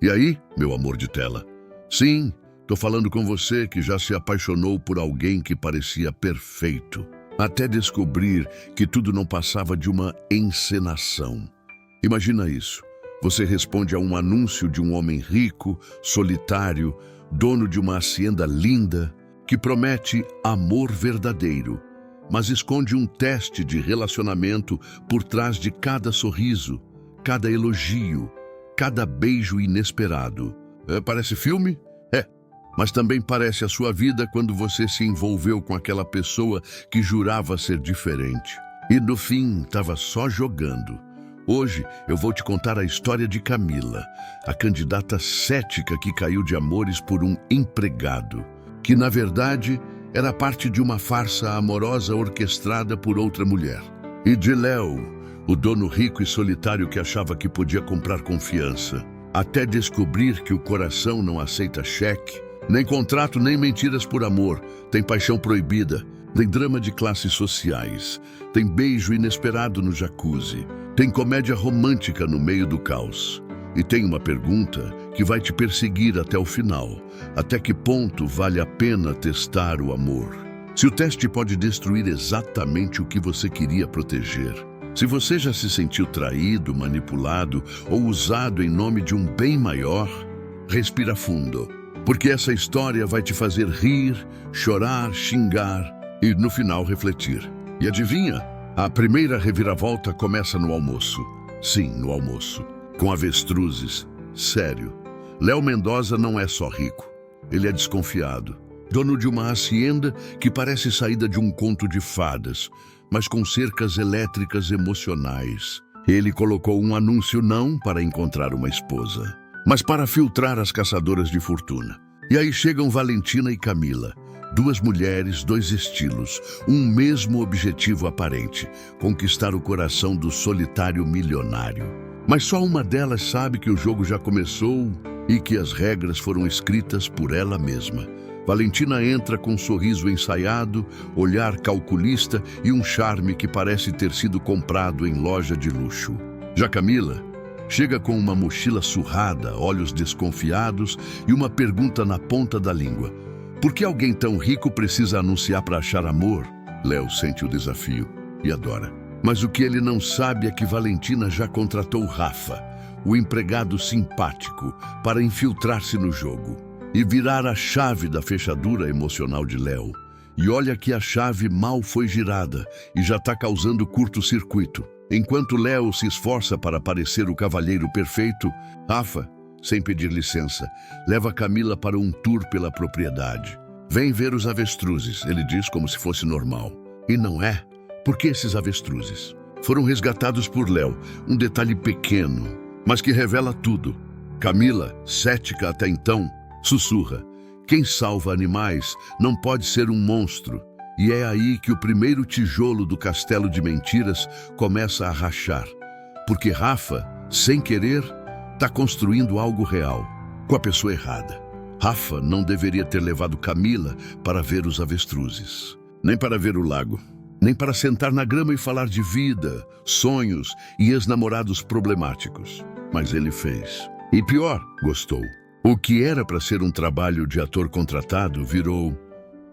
E aí, meu amor de tela? Sim, tô falando com você que já se apaixonou por alguém que parecia perfeito, até descobrir que tudo não passava de uma encenação. Imagina isso. Você responde a um anúncio de um homem rico, solitário, dono de uma hacienda linda, que promete amor verdadeiro, mas esconde um teste de relacionamento por trás de cada sorriso, cada elogio, cada beijo inesperado. Parece filme? Mas também parece a sua vida quando você se envolveu com aquela pessoa que jurava ser diferente. E no fim, estava só jogando. Hoje eu vou te contar a história de Camila, a candidata cética que caiu de amores por um empregado, que na verdade era parte de uma farsa amorosa orquestrada por outra mulher. E de Léo, o dono rico e solitário que achava que podia comprar confiança, até descobrir que o coração não aceita cheque, nem contrato, nem mentiras por amor. Tem paixão proibida, tem drama de classes sociais, tem beijo inesperado no jacuzzi, tem comédia romântica no meio do caos. E tem uma pergunta que vai te perseguir até o final. Até que ponto vale a pena testar o amor? Se o teste pode destruir exatamente o que você queria proteger. Se você já se sentiu traído, manipulado ou usado em nome de um bem maior, respira fundo. Porque essa história vai te fazer rir, chorar, xingar e, no final, refletir. E adivinha? A primeira reviravolta começa no almoço. Sim, no almoço. Com avestruzes. Sério. Léo Mendoza não é só rico. Ele é desconfiado. Dono de uma hacienda que parece saída de um conto de fadas, mas com cercas elétricas emocionais. Ele colocou um anúncio não para encontrar uma esposa, mas para filtrar as caçadoras de fortuna. E aí chegam Valentina e Camila, duas mulheres, dois estilos, um mesmo objetivo aparente: conquistar o coração do solitário milionário. Mas só uma delas sabe que o jogo já começou e que as regras foram escritas por ela mesma. Valentina entra com um sorriso ensaiado, olhar calculista e um charme que parece ter sido comprado em loja de luxo. Já Camila chega com uma mochila surrada, olhos desconfiados e uma pergunta na ponta da língua. Por que alguém tão rico precisa anunciar para achar amor? Léo sente o desafio e adora. Mas o que ele não sabe é que Valentina já contratou Rafa, o empregado simpático, para infiltrar-se no jogo e virar a chave da fechadura emocional de Léo. E olha que a chave mal foi girada e já está causando curto-circuito. Enquanto Léo se esforça para parecer o cavalheiro perfeito, Rafa, sem pedir licença, leva Camila para um tour pela propriedade. Vem ver os avestruzes, ele diz como se fosse normal. E não é, porque esses avestruzes foram resgatados por Léo, um detalhe pequeno, mas que revela tudo. Camila, cética até então, sussurra: quem salva animais não pode ser um monstro. E é aí que o primeiro tijolo do castelo de mentiras começa a rachar. Porque Rafa, sem querer, está construindo algo real, com a pessoa errada. Rafa não deveria ter levado Camila para ver os avestruzes, nem para ver o lago, nem para sentar na grama e falar de vida, sonhos e ex-namorados problemáticos. Mas ele fez. E pior, gostou. O que era para ser um trabalho de ator contratado virou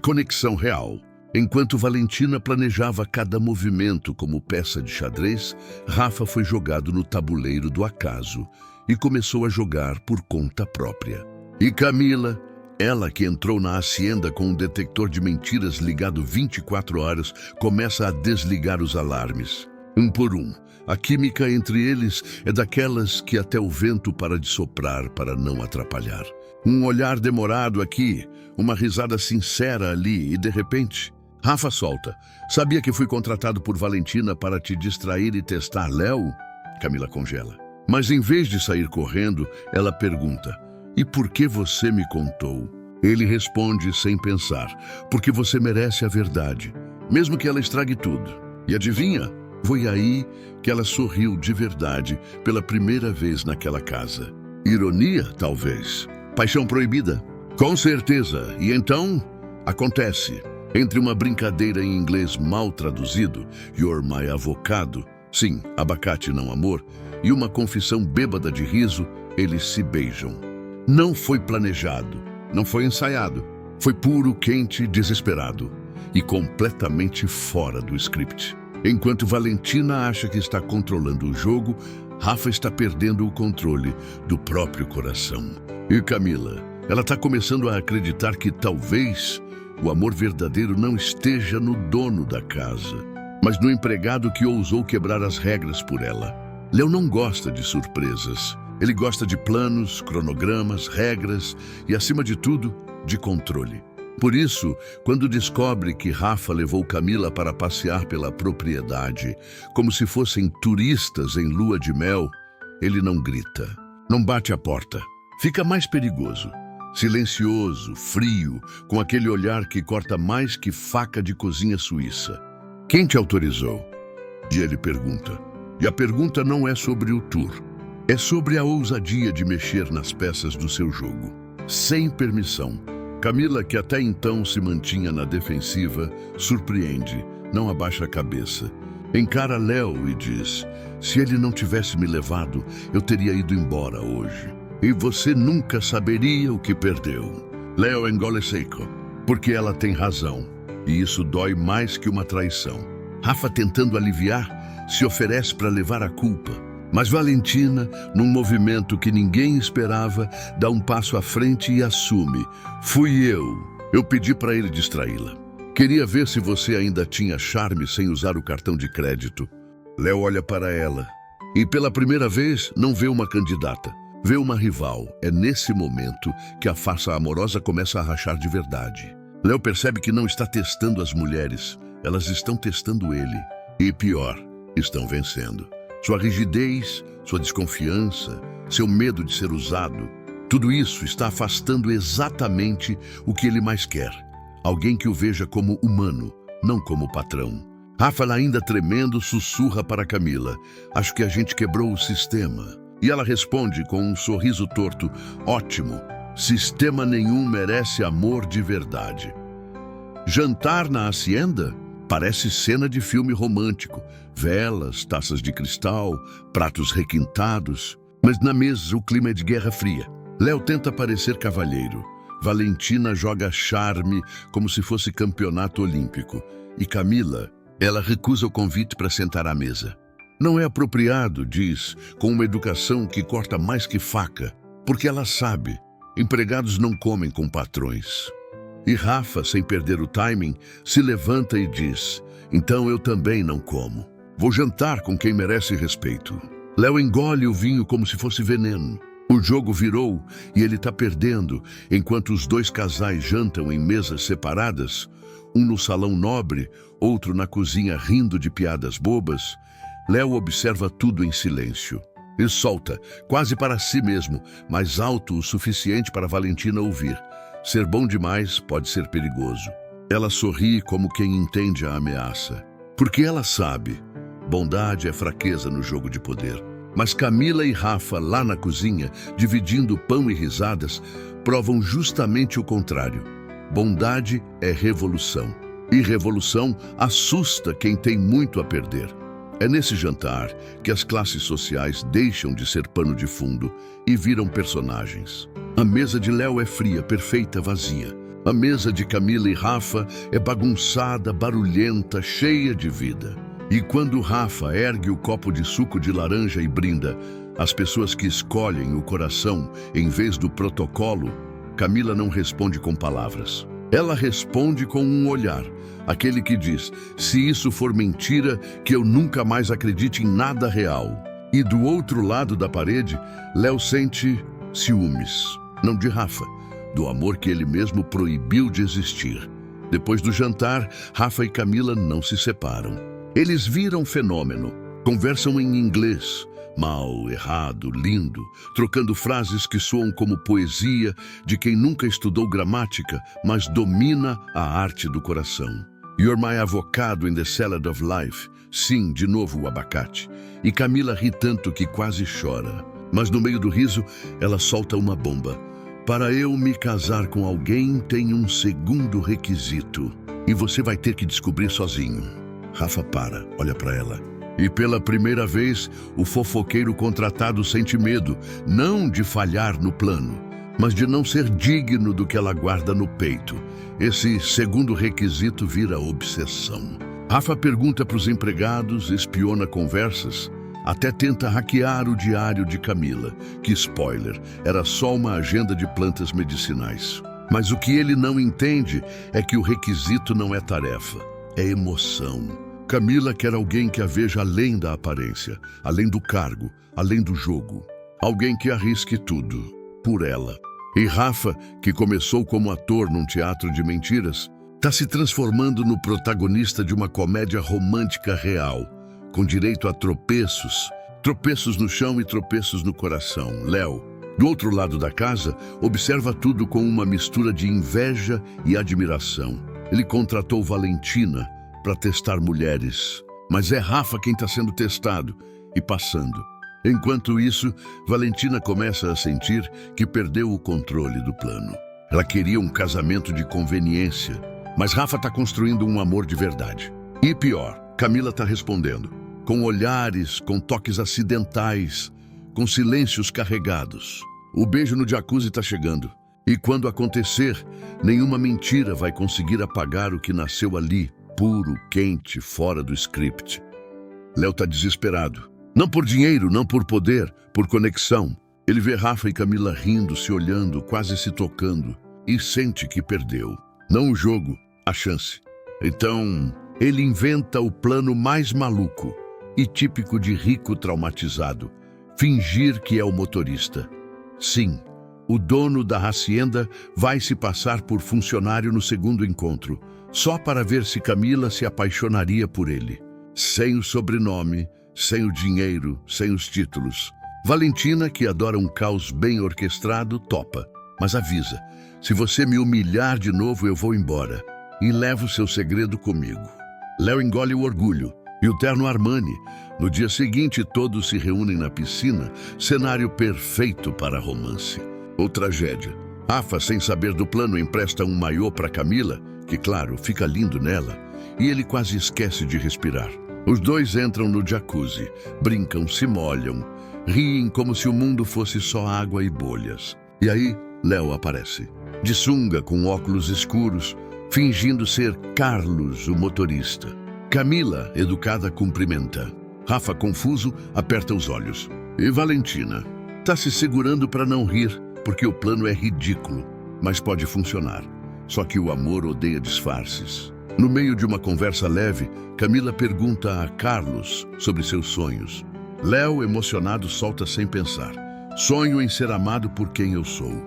conexão real. Enquanto Valentina planejava cada movimento como peça de xadrez, Rafa foi jogado no tabuleiro do acaso e começou a jogar por conta própria. E Camila, ela que entrou na hacienda com um detector de mentiras ligado 24 horas, começa a desligar os alarmes. Um por um. A química entre eles é daquelas que até o vento para de soprar para não atrapalhar. Um olhar demorado aqui, uma risada sincera ali e de repente, Rafa solta: sabia que fui contratado por Valentina para te distrair e testar Léo? Camila congela. Mas em vez de sair correndo, ela pergunta: e por que você me contou? Ele responde sem pensar: porque você merece a verdade, mesmo que ela estrague tudo. E adivinha? Foi aí que ela sorriu de verdade pela primeira vez naquela casa. Ironia, talvez. Paixão proibida? Com certeza. E então, acontece. Entre uma brincadeira em inglês mal traduzido, "You're my avocado", sim, abacate não amor, e uma confissão bêbada de riso, eles se beijam. Não foi planejado, não foi ensaiado. Foi puro, quente, desesperado e completamente fora do script. Enquanto Valentina acha que está controlando o jogo, Rafa está perdendo o controle do próprio coração. E Camila, ela está começando a acreditar que talvez o amor verdadeiro não esteja no dono da casa, mas no empregado que ousou quebrar as regras por ela. Léo não gosta de surpresas. Ele gosta de planos, cronogramas, regras e, acima de tudo, de controle. Por isso, quando descobre que Rafa levou Camila para passear pela propriedade, como se fossem turistas em lua de mel, ele não grita, não bate a porta. Fica mais perigoso, silencioso, frio, com aquele olhar que corta mais que faca de cozinha suíça. Quem te autorizou? E ele pergunta. E a pergunta não é sobre o tour. É sobre a ousadia de mexer nas peças do seu jogo, sem permissão. Camila, que até então se mantinha na defensiva, surpreende, não abaixa a cabeça. Encara Léo e diz: se ele não tivesse me levado, eu teria ido embora hoje. E você nunca saberia o que perdeu. Léo engole seco, porque ela tem razão. E isso dói mais que uma traição. Rafa, tentando aliviar, se oferece para levar a culpa. Mas Valentina, num movimento que ninguém esperava, dá um passo à frente e assume. Fui eu. Eu pedi para ele distraí-la. Queria ver se você ainda tinha charme sem usar o cartão de crédito. Léo olha para ela e, pela primeira vez, não vê uma candidata. Vê uma rival. É nesse momento que a farsa amorosa começa a rachar de verdade. Léo percebe que não está testando as mulheres. Elas estão testando ele. E pior, estão vencendo. Sua rigidez, sua desconfiança, seu medo de ser usado, tudo isso está afastando exatamente o que ele mais quer. Alguém que o veja como humano, não como patrão. Rafa, ainda tremendo, sussurra para Camila. Acho que a gente quebrou o sistema. E ela responde com um sorriso torto. Ótimo. Sistema nenhum merece amor de verdade. Jantar na hacienda? Parece cena de filme romântico. Velas, taças de cristal, pratos requintados. Mas na mesa o clima é de guerra fria. Léo tenta parecer cavalheiro. Valentina joga charme como se fosse campeonato olímpico. E Camila, ela recusa o convite para sentar à mesa. Não é apropriado, diz, com uma educação que corta mais que faca. Porque ela sabe, empregados não comem com patrões. E Rafa, sem perder o timing, se levanta e diz: então eu também não como. Vou jantar com quem merece respeito. Léo engole o vinho como se fosse veneno. O jogo virou e ele está perdendo, enquanto os dois casais jantam em mesas separadas, um no salão nobre, outro na cozinha rindo de piadas bobas. Léo observa tudo em silêncio. Ele solta, quase para si mesmo, mas alto o suficiente para Valentina ouvir. Ser bom demais pode ser perigoso. Ela sorri como quem entende a ameaça. Porque ela sabe, bondade é fraqueza no jogo de poder. Mas Camila e Rafa, lá na cozinha, dividindo pão e risadas, provam justamente o contrário. Bondade é revolução. E revolução assusta quem tem muito a perder. É nesse jantar que as classes sociais deixam de ser pano de fundo e viram personagens. A mesa de Léo é fria, perfeita, vazia. A mesa de Camila e Rafa é bagunçada, barulhenta, cheia de vida. E quando Rafa ergue o copo de suco de laranja e brinda, as pessoas que escolhem o coração em vez do protocolo, Camila não responde com palavras. Ela responde com um olhar, aquele que diz: se isso for mentira, que eu nunca mais acredite em nada real. E do outro lado da parede, Léo sente ciúmes, não de Rafa, do amor que ele mesmo proibiu de existir. Depois do jantar, Rafa e Camila não se separam. Eles viram fenômeno, conversam em inglês, mal, errado, lindo, trocando frases que soam como poesia de quem nunca estudou gramática, mas domina a arte do coração. You're my avocado in the salad of life. Sim, de novo o abacate. E Camila ri tanto que quase chora. Mas no meio do riso, ela solta uma bomba. Para eu me casar com alguém, tem um segundo requisito. E você vai ter que descobrir sozinho. Rafa para, olha para ela. E pela primeira vez, o fofoqueiro contratado sente medo, não de falhar no plano, mas de não ser digno do que ela guarda no peito. Esse segundo requisito vira obsessão. Rafa pergunta para os empregados, espiona conversas, até tenta hackear o diário de Camila, que, spoiler, era só uma agenda de plantas medicinais. Mas o que ele não entende é que o requisito não é tarefa, é emoção. Camila quer alguém que a veja além da aparência, além do cargo, além do jogo. Alguém que arrisque tudo, por ela. E Rafa, que começou como ator num teatro de mentiras, está se transformando no protagonista de uma comédia romântica real, com direito a tropeços, tropeços no chão e tropeços no coração. Léo, do outro lado da casa, observa tudo com uma mistura de inveja e admiração. Ele contratou Valentina para testar mulheres, mas é Rafa quem está sendo testado e passando. Enquanto isso, Valentina começa a sentir que perdeu o controle do plano. Ela queria um casamento de conveniência, mas Rafa está construindo um amor de verdade. E pior, Camila está respondendo, com olhares, com toques acidentais, com silêncios carregados. O beijo no jacuzzi está chegando. E quando acontecer, nenhuma mentira vai conseguir apagar o que nasceu ali, puro, quente, fora do script. Léo está desesperado. Não por dinheiro, não por poder, por conexão. Ele vê Rafa e Camila rindo, se olhando, quase se tocando, e sente que perdeu. Não o jogo, a chance. Então, ele inventa o plano mais maluco e típico de rico traumatizado: fingir que é o motorista. Sim, o dono da hacienda vai se passar por funcionário no segundo encontro, só para ver se Camila se apaixonaria por ele. Sem o sobrenome, sem o dinheiro, sem os títulos. Valentina, que adora um caos bem orquestrado, topa, mas avisa: se você me humilhar de novo, eu vou embora e levo seu segredo comigo. Léo engole o orgulho e o terno Armani. No dia seguinte, todos se reúnem na piscina, cenário perfeito para romance. Ou tragédia. Rafa, sem saber do plano, empresta um maiô para Camila, que, claro, fica lindo nela, e ele quase esquece de respirar. Os dois entram no jacuzzi, brincam, se molham, riem como se o mundo fosse só água e bolhas. E aí, Léo aparece, de sunga, com óculos escuros, fingindo ser Carlos, o motorista. Camila, educada, cumprimenta. Rafa, confuso, aperta os olhos. E Valentina está se segurando para não rir, porque o plano é ridículo, mas pode funcionar. Só que o amor odeia disfarces. No meio de uma conversa leve, Camila pergunta a Carlos sobre seus sonhos. Léo, emocionado, solta sem pensar. Sonho em ser amado por quem eu sou,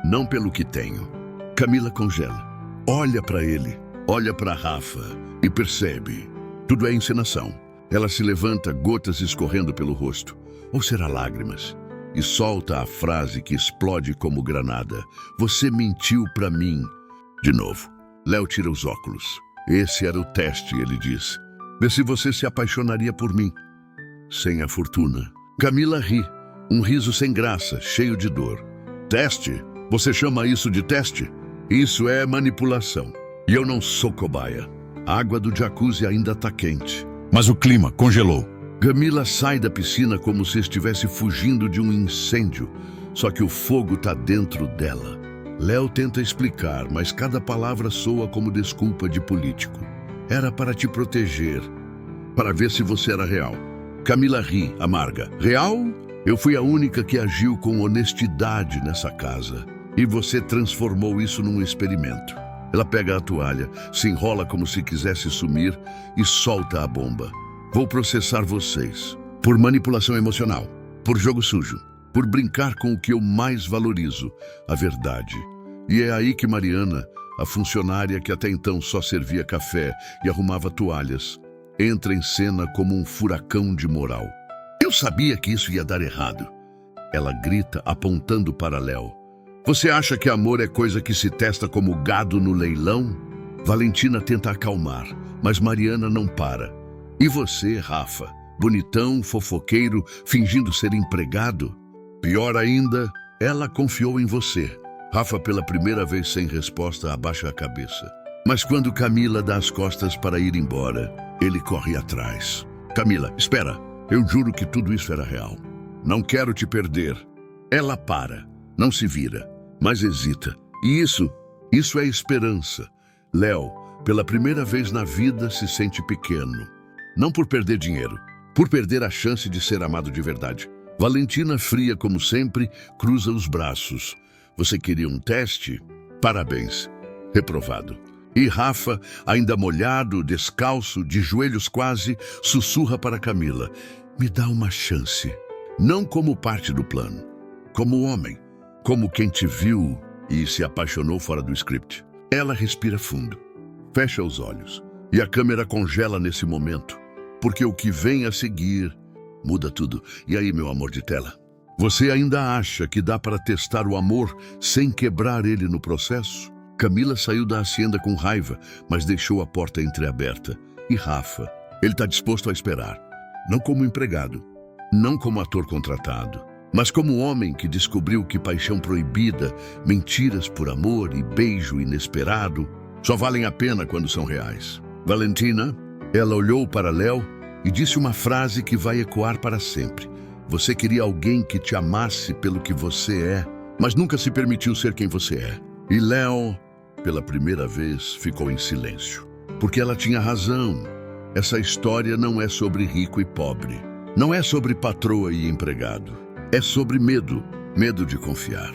não pelo que tenho. Camila congela. Olha para ele, olha para Rafa e percebe. Tudo é encenação. Ela se levanta, gotas escorrendo pelo rosto. Ou será lágrimas? E solta a frase que explode como granada. Você mentiu para mim. De novo, Léo tira os óculos. Esse era o teste, ele diz. Vê se você se apaixonaria por mim. Sem a fortuna. Camila ri. Um riso sem graça, cheio de dor. Teste? Você chama isso de teste? Isso é manipulação. E eu não sou cobaia. A água do jacuzzi ainda está quente. Mas o clima congelou. Camila sai da piscina como se estivesse fugindo de um incêndio. Só que o fogo está dentro dela. Léo tenta explicar, mas cada palavra soa como desculpa de político. Era para te proteger, para ver se você era real. Camila ri, amarga. Real? Eu fui a única que agiu com honestidade nessa casa. E você transformou isso num experimento. Ela pega a toalha, se enrola como se quisesse sumir e solta a bomba. Vou processar vocês por manipulação emocional, por jogo sujo, por brincar com o que eu mais valorizo, a verdade. E é aí que Mariana, a funcionária que até então só servia café e arrumava toalhas, entra em cena como um furacão de moral. Eu sabia que isso ia dar errado. Ela grita, apontando para Léo. Você acha que amor é coisa que se testa como gado no leilão? Valentina tenta acalmar, mas Mariana não para. E você, Rafa, bonitão, fofoqueiro, fingindo ser empregado? Pior ainda, ela confiou em você. Rafa, pela primeira vez sem resposta, abaixa a cabeça. Mas quando Camila dá as costas para ir embora, ele corre atrás. Camila, espera. Eu juro que tudo isso era real. Não quero te perder. Ela para, não se vira, mas hesita. E isso é esperança. Léo, pela primeira vez na vida, se sente pequeno. Não por perder dinheiro, por perder a chance de ser amado de verdade. Valentina, fria como sempre, cruza os braços. Você queria um teste? Parabéns. Reprovado. E Rafa, ainda molhado, descalço, de joelhos quase, sussurra para Camila: me dá uma chance. Não como parte do plano, como homem, como quem te viu e se apaixonou fora do script. Ela respira fundo, fecha os olhos e a câmera congela nesse momento, porque o que vem a seguir muda tudo. E aí, meu amor de tela? Você ainda acha que dá para testar o amor sem quebrar ele no processo? Camila saiu da hacienda com raiva, mas deixou a porta entreaberta. E Rafa, ele está disposto a esperar. Não como empregado, não como ator contratado, mas como homem que descobriu que paixão proibida, mentiras por amor e beijo inesperado só valem a pena quando são reais. Valentina, ela olhou para Léo e disse uma frase que vai ecoar para sempre. Você queria alguém que te amasse pelo que você é, mas nunca se permitiu ser quem você é. E Léo, pela primeira vez, ficou em silêncio. Porque ela tinha razão. Essa história não é sobre rico e pobre. Não é sobre patroa e empregado. É sobre medo. Medo de confiar.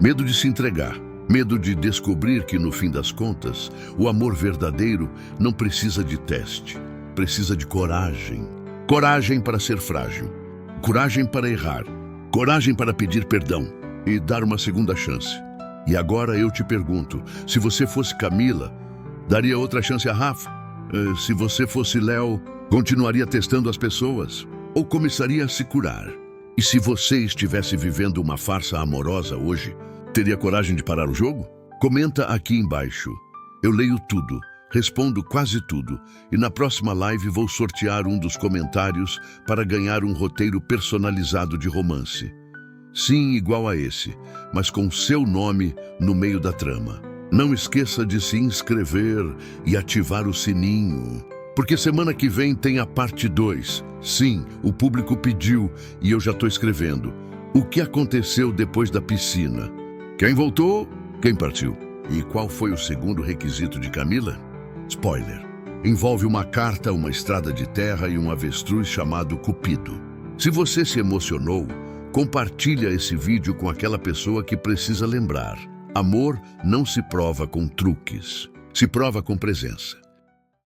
Medo de se entregar. Medo de descobrir que, no fim das contas, o amor verdadeiro não precisa de teste. Precisa de coragem. Coragem para ser frágil. Coragem para errar. Coragem para pedir perdão e dar uma segunda chance. E agora eu te pergunto, se você fosse Camila, daria outra chance a Rafa? Se você fosse Léo, continuaria testando as pessoas? Ou começaria a se curar? E se você estivesse vivendo uma farsa amorosa hoje, teria coragem de parar o jogo? Comenta aqui embaixo. Eu leio tudo, respondo quase tudo, e na próxima live vou sortear um dos comentários para ganhar um roteiro personalizado de romance. Sim, igual a esse, mas com seu nome no meio da trama. Não esqueça de se inscrever e ativar o sininho, porque semana que vem tem a parte 2. Sim, o público pediu e eu já estou escrevendo. O que aconteceu depois da piscina? Quem voltou? Quem partiu? E qual foi o segundo requisito de Camila? Spoiler. Envolve uma carta, uma estrada de terra e um avestruz chamado Cupido. Se você se emocionou, compartilha esse vídeo com aquela pessoa que precisa lembrar. Amor não se prova com truques, se prova com presença.